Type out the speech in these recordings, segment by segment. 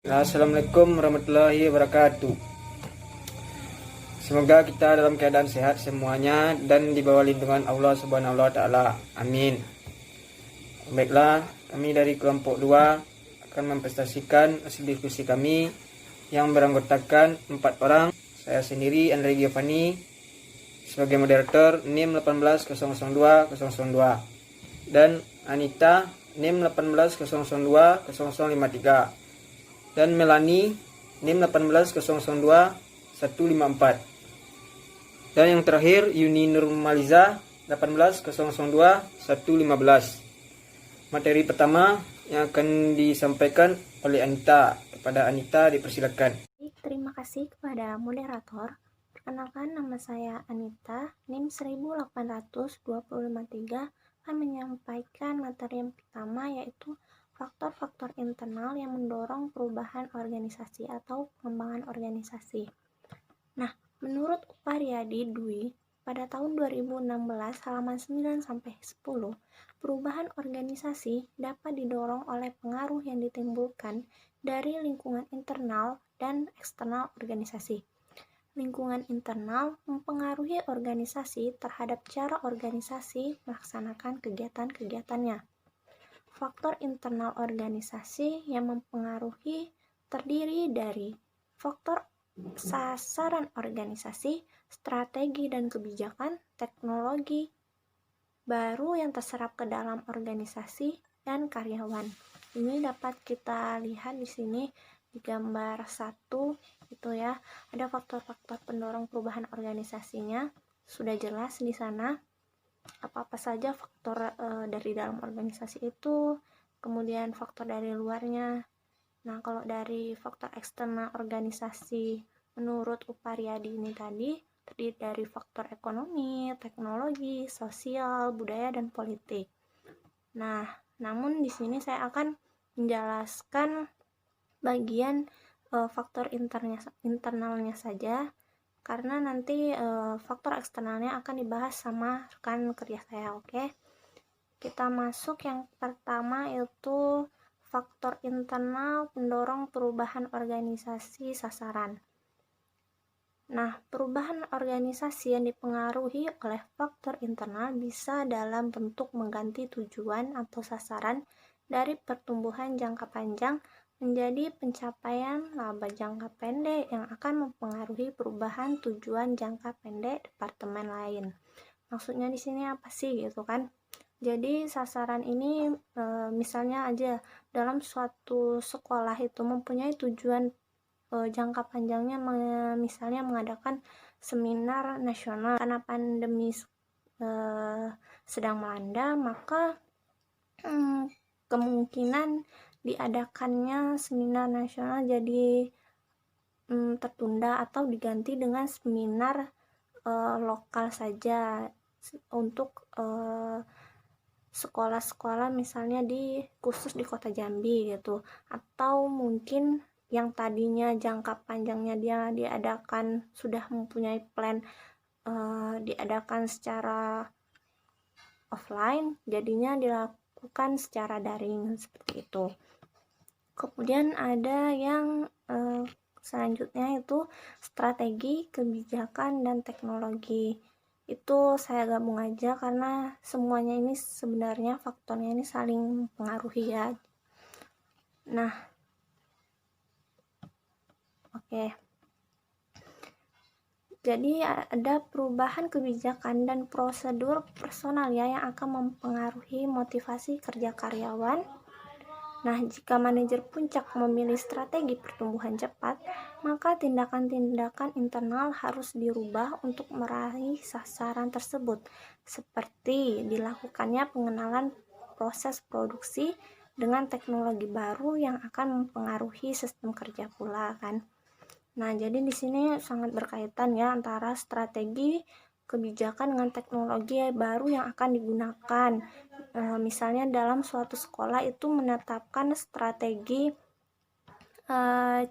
Assalamualaikum warahmatullahi wabarakatuh. Semoga kita dalam keadaan sehat semuanya dan di bawah lindungan Allah Subhanahu wa taala. Amin. Baiklah, kami dari kelompok 2 akan mempresentasikan hasil diskusi kami yang beranggotakan 4 orang. Saya sendiri Andre Giovanni sebagai moderator NIM 18002 dan Anita NIM 18002 dan Melani NIM 18002 154. Dan yang terakhir Yuni Nurmaliza 18002 115. Materi pertama yang akan disampaikan oleh Anita. Kepada Anita dipersilakan. Terima kasih kepada moderator. Perkenalkan, nama saya Anita, NIM 18253 akan menyampaikan materi yang pertama, yaitu faktor-faktor internal yang mendorong perubahan organisasi atau pengembangan organisasi. Nah, menurut Uparyadi Dwi, pada tahun 2016 halaman 9-10, perubahan organisasi dapat didorong oleh pengaruh yang ditimbulkan dari lingkungan internal dan eksternal organisasi. Lingkungan internal mempengaruhi organisasi terhadap cara organisasi melaksanakan kegiatan-kegiatannya. Faktor internal organisasi yang mempengaruhi terdiri dari faktor sasaran organisasi, strategi dan kebijakan, teknologi baru yang terserap ke dalam organisasi, dan karyawan. Ini dapat kita lihat di sini di gambar 1 itu ya. Ada faktor-faktor pendorong perubahan organisasinya. Sudah jelas di sana apa-apa saja faktor dari dalam organisasi itu, kemudian faktor dari luarnya. Nah, kalau dari faktor eksternal organisasi menurut Uparyadi ini tadi terdiri dari faktor ekonomi, teknologi, sosial, budaya, dan politik. Nah, namun di sini saya akan menjelaskan bagian faktor internalnya saja, karena nanti faktor eksternalnya akan dibahas sama rekan kerja saya. Oke, kita masuk yang pertama, yaitu faktor internal pendorong perubahan organisasi sasaran. Nah, perubahan organisasi yang dipengaruhi oleh faktor internal bisa dalam bentuk mengganti tujuan atau sasaran dari pertumbuhan jangka panjang menjadi pencapaian laba jangka pendek yang akan mempengaruhi perubahan tujuan jangka pendek departemen lain. Maksudnya di sini apa sih gitu kan? Jadi sasaran ini misalnya aja dalam suatu sekolah itu mempunyai tujuan jangka panjangnya, misalnya mengadakan seminar nasional karena pandemi sedang melanda, maka kemungkinan diadakannya seminar nasional jadi tertunda atau diganti dengan seminar lokal saja untuk sekolah-sekolah misalnya khusus di kota Jambi gitu, atau mungkin yang tadinya jangka panjangnya dia diadakan sudah mempunyai plan diadakan secara offline, jadinya dilakukan secara daring seperti itu. Kemudian ada yang selanjutnya itu strategi, kebijakan, dan teknologi. Itu saya gabung aja karena semuanya ini sebenarnya faktornya ini saling mempengaruhi ya. Nah, oke. Jadi ada perubahan kebijakan dan prosedur personal ya yang akan mempengaruhi motivasi kerja karyawan. Nah, jika manajer puncak memilih strategi pertumbuhan cepat, maka tindakan-tindakan internal harus dirubah untuk meraih sasaran tersebut, seperti dilakukannya pengenalan proses produksi dengan teknologi baru yang akan mempengaruhi sistem kerja pula kan. Nah, jadi di sini sangat berkaitan ya antara strategi, kebijakan dengan teknologi baru yang akan digunakan. Misalnya dalam suatu sekolah itu menetapkan strategi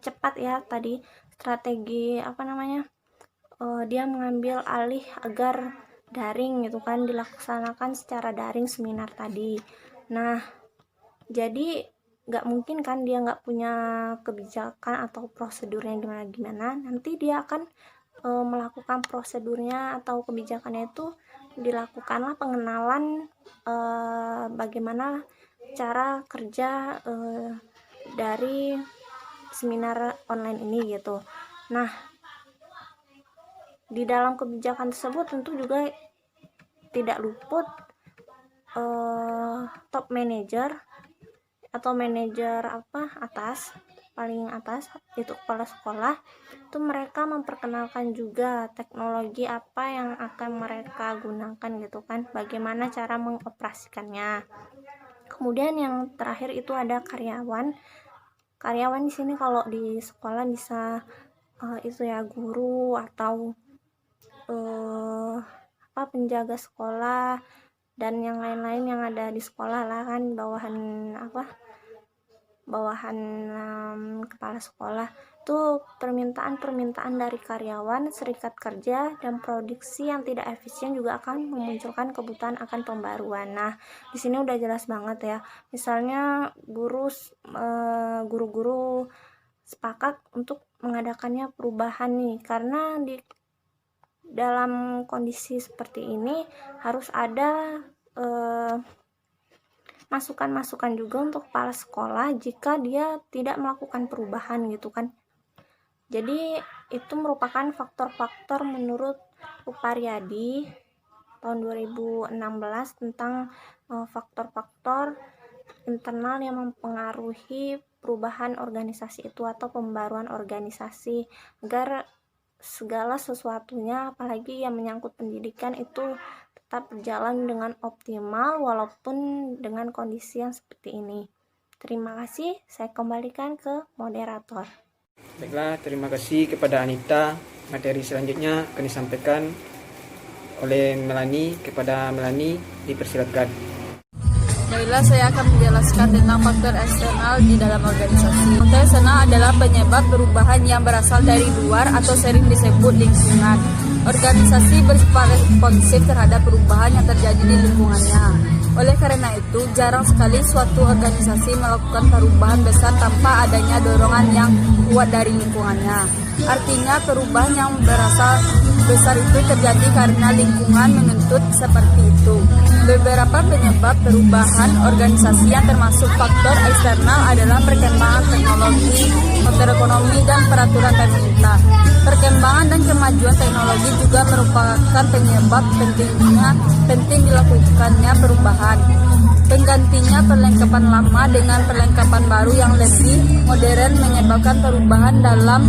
cepat ya tadi, strategi dia mengambil alih agar daring gitu kan, dilaksanakan secara daring seminar tadi. Nah, jadi nggak mungkin kan dia nggak punya kebijakan atau prosedurnya gimana, nanti dia akan melakukan prosedurnya atau kebijakannya itu dilakukanlah pengenalan bagaimana cara kerja dari seminar online ini gitu. Nah, di dalam kebijakan tersebut tentu juga tidak luput top manager atau manajer atas, paling atas itu kepala sekolah, itu mereka memperkenalkan juga teknologi apa yang akan mereka gunakan gitu kan, bagaimana cara mengoperasikannya. Kemudian yang terakhir itu ada karyawan. Karyawan di sini kalau di sekolah bisa itu ya guru atau penjaga sekolah dan yang lain-lain yang ada di sekolah lah kan, bawahan kepala sekolah. Tuh permintaan dari karyawan, serikat kerja, dan produksi yang tidak efisien juga akan memunculkan kebutuhan akan pembaruan. Nah, di sini udah jelas banget ya. Misalnya guru-guru sepakat untuk mengadakannya perubahan nih, karena di dalam kondisi seperti ini harus ada masukan-masukan juga untuk kepala sekolah jika dia tidak melakukan perubahan gitu kan. Jadi itu merupakan faktor-faktor menurut Uparyadi tahun 2016 tentang faktor-faktor internal yang mempengaruhi perubahan organisasi itu atau pembaruan organisasi, agar segala sesuatunya apalagi yang menyangkut pendidikan itu tetap berjalan dengan optimal walaupun dengan kondisi yang seperti ini. Terima kasih, saya kembalikan ke moderator. Baiklah, terima kasih kepada Anita. Materi selanjutnya akan disampaikan oleh Melani. Kepada Melani, dipersilakan. Baiklah, saya akan menjelaskan tentang faktor eksternal di dalam organisasi. Faktor eksternal adalah penyebab perubahan yang berasal dari luar atau sering disebut lingkungan. Organisasi bersifat responsif terhadap perubahan yang terjadi di lingkungannya. Oleh karena itu, jarang sekali suatu organisasi melakukan perubahan besar tanpa adanya dorongan yang kuat dari lingkungannya. Artinya, perubahan yang berasal besar itu terjadi karena lingkungan menuntut seperti itu. Beberapa penyebab perubahan organisasi yang termasuk faktor eksternal adalah perkembangan teknologi, faktor ekonomi, dan peraturan pemerintah. Perkembangan dan kemajuan teknologi juga merupakan penyebab penting dilakukannya perubahan. Penggantinya perlengkapan lama dengan perlengkapan baru yang lebih modern menyebabkan perubahan dalam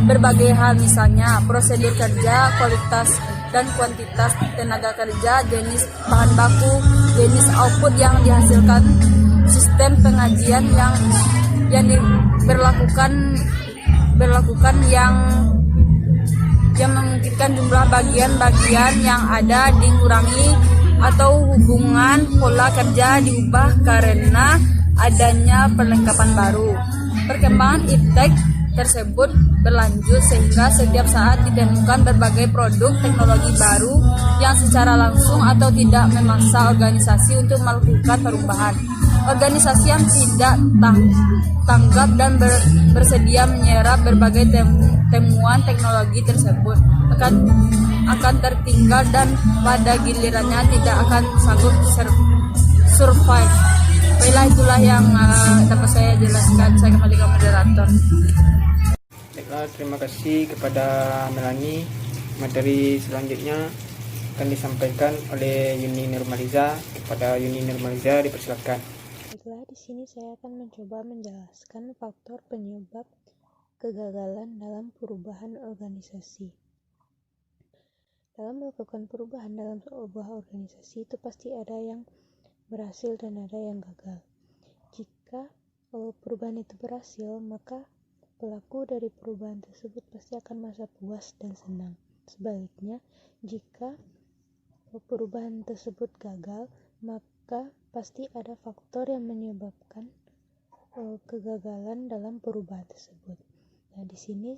berbagai hal, misalnya prosedur kerja, kualitas dan kuantitas tenaga kerja, jenis bahan baku, jenis output yang dihasilkan, sistem pengajian yang berlakukan yang memungkinkan jumlah bagian-bagian yang ada dikurangi atau hubungan pola kerja diubah karena adanya perlengkapan baru. Perkembangan iptek tersebut berlanjut sehingga setiap saat ditemukan berbagai produk teknologi baru yang secara langsung atau tidak memaksa organisasi untuk melakukan perubahan. Organisasi yang tidak tanggap dan bersedia menyerap berbagai temuan teknologi tersebut akan tertinggal dan pada gilirannya tidak akan sanggup survive. Baiklah, itulah yang dapat saya jelaskan. Saya kembali ke moderator. Baiklah, terima kasih kepada Melani. Materi selanjutnya akan disampaikan oleh Yuni Nurmaliza. Kepada Yuni Nurmaliza, dipersilakan. Baiklah, di sini saya akan mencoba menjelaskan faktor penyebab kegagalan dalam perubahan organisasi. Dalam melakukan perubahan dalam sebuah organisasi itu pasti ada yang berhasil dan ada yang gagal. Jika perubahan itu berhasil, maka pelaku dari perubahan tersebut pasti akan merasa puas dan senang. Sebaliknya, jika perubahan tersebut gagal, maka pasti ada faktor yang menyebabkan kegagalan dalam perubahan tersebut. Nah, di sini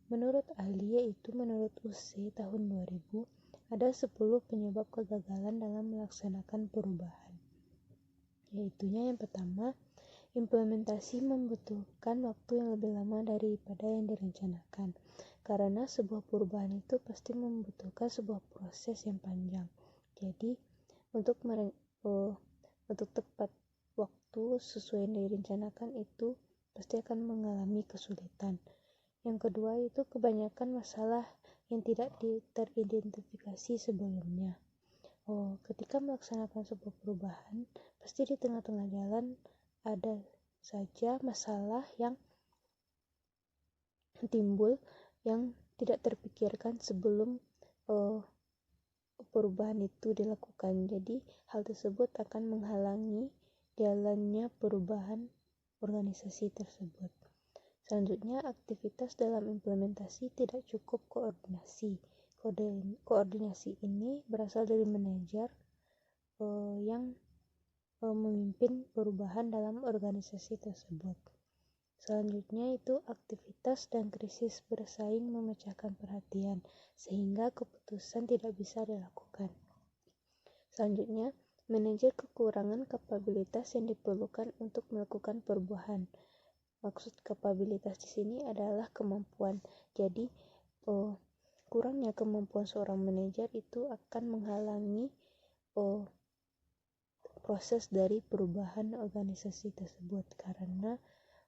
menurut ahli, yaitu menurut UC tahun 2000, ada 10 penyebab kegagalan dalam melaksanakan perubahan. Yaitunya yang pertama, Implementasi membutuhkan waktu yang lebih lama daripada yang direncanakan, karena sebuah perubahan itu pasti membutuhkan sebuah proses yang panjang. Jadi, untuk tepat waktu sesuai yang direncanakan itu pasti akan mengalami kesulitan. Yang kedua itu kebanyakan masalah yang tidak teridentifikasi sebelumnya. Ketika melaksanakan sebuah perubahan, pasti di tengah-tengah jalan ada saja masalah yang timbul yang tidak terpikirkan sebelum perubahan itu dilakukan. Jadi hal tersebut akan menghalangi jalannya perubahan organisasi tersebut. Selanjutnya, aktivitas dalam implementasi tidak cukup koordinasi. Koordinasi ini berasal dari manajer yang memimpin perubahan dalam organisasi tersebut. Selanjutnya itu aktivitas dan krisis bersaing memecahkan perhatian sehingga keputusan tidak bisa dilakukan. Selanjutnya, manajer kekurangan kapabilitas yang diperlukan untuk melakukan perubahan. Maksud kapabilitas di sini adalah kemampuan. Jadi, kurangnya kemampuan seorang manajer itu akan menghalangi proses dari perubahan organisasi tersebut, karena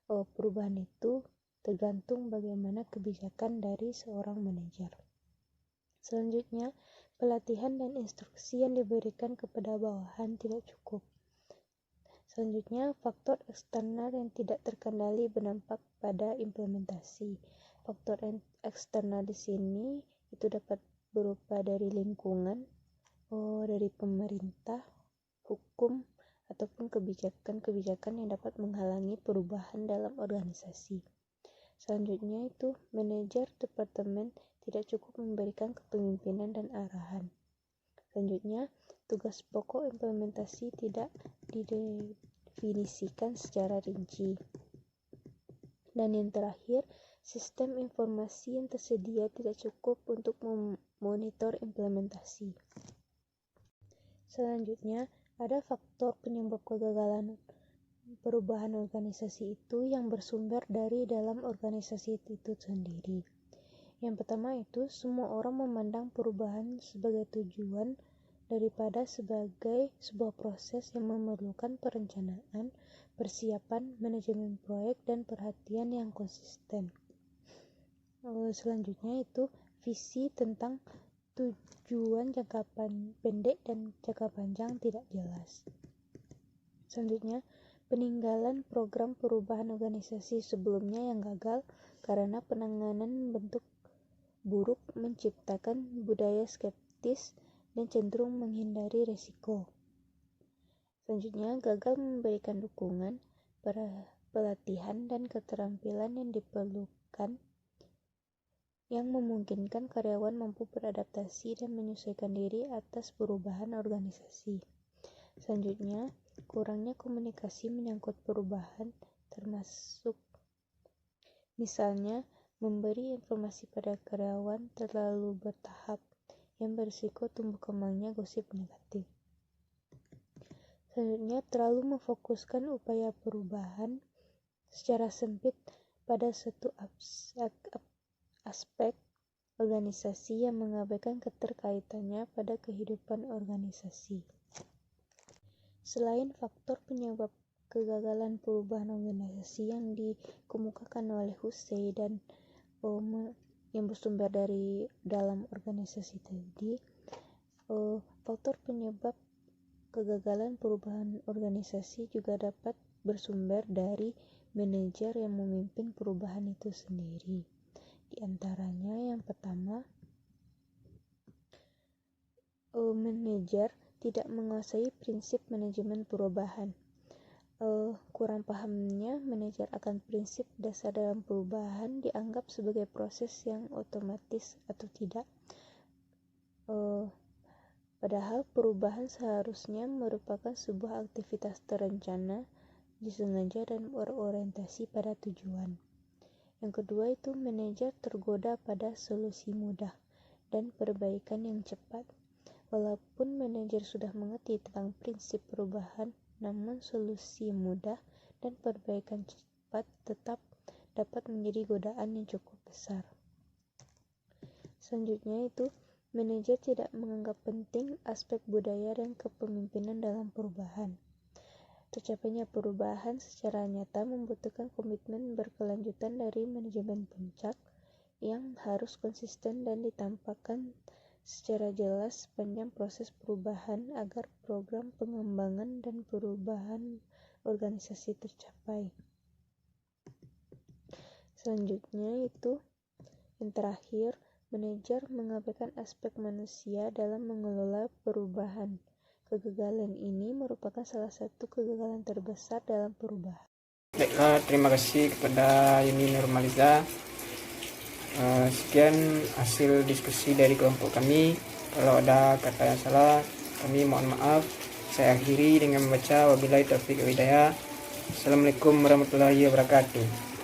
perubahan itu tergantung bagaimana kebijakan dari seorang manajer. Selanjutnya, pelatihan dan instruksi yang diberikan kepada bawahan tidak cukup. Selanjutnya, faktor eksternal yang tidak terkendali berdampak pada implementasi. Faktor eksternal di sini itu dapat berupa dari lingkungan, dari pemerintah, hukum, ataupun kebijakan-kebijakan yang dapat menghalangi perubahan dalam organisasi. Selanjutnya itu manajer departemen tidak cukup memberikan kepemimpinan dan arahan. Selanjutnya, tugas pokok implementasi tidak didefinisikan secara rinci. Dan yang terakhir, sistem informasi yang tersedia tidak cukup untuk memonitor implementasi. Selanjutnya, ada faktor penyebab kegagalan perubahan organisasi itu yang bersumber dari dalam organisasi itu sendiri. Yang pertama itu, semua orang memandang perubahan sebagai tujuan daripada sebagai sebuah proses yang memerlukan perencanaan, persiapan, manajemen proyek, dan perhatian yang konsisten. Selanjutnya itu, visi tentang tujuan jangka pendek dan jangka panjang tidak jelas. Selanjutnya, peninggalan program perubahan organisasi sebelumnya yang gagal karena penanganan bentuk buruk menciptakan budaya skeptis dan cenderung menghindari resiko. Selanjutnya, gagal memberikan dukungan, pelatihan, dan keterampilan yang diperlukan yang memungkinkan karyawan mampu beradaptasi dan menyesuaikan diri atas perubahan organisasi. Selanjutnya, kurangnya komunikasi menyangkut perubahan, termasuk misalnya memberi informasi pada karyawan terlalu bertahap yang berisiko tumbuh kembangnya gosip negatif. Selanjutnya, terlalu memfokuskan upaya perubahan secara sempit pada satu aspek organisasi yang mengabaikan keterkaitannya pada kehidupan organisasi. Selain faktor penyebab kegagalan perubahan organisasi yang dikemukakan oleh Hussey dan yang bersumber dari dalam organisasi tadi, faktor penyebab kegagalan perubahan organisasi juga dapat bersumber dari manajer yang memimpin perubahan itu sendiri. Di antaranya yang pertama, manajer tidak menguasai prinsip manajemen perubahan. Kurang pahamnya manajer akan prinsip dasar dalam perubahan dianggap sebagai proses yang otomatis atau tidak. Padahal perubahan seharusnya merupakan sebuah aktivitas terencana, disengaja, dan berorientasi pada tujuan. Yang kedua itu manajer tergoda pada solusi mudah dan perbaikan yang cepat. Walaupun manajer sudah mengerti tentang prinsip perubahan, namun solusi mudah dan perbaikan cepat tetap dapat menjadi godaan yang cukup besar. Selanjutnya itu, manajer tidak menganggap penting aspek budaya dan kepemimpinan dalam perubahan. Tercapainya perubahan secara nyata membutuhkan komitmen berkelanjutan dari manajemen puncak yang harus konsisten dan ditampakkan secara jelas sepanjang proses perubahan agar program pengembangan dan perubahan organisasi tercapai. Selanjutnya itu, yang terakhir, manajer mengabaikan aspek manusia dalam mengelola perubahan. Kegagalan ini merupakan salah satu kegagalan terbesar dalam perubahan. Baiklah, terima kasih kepada Yuni Nurmaliza. Sekian hasil diskusi dari kelompok kami. Kalau ada kata yang salah, kami mohon maaf. Saya akhiri dengan membaca wabillahi taufiq wal hidayah. Assalamualaikum warahmatullahi wabarakatuh.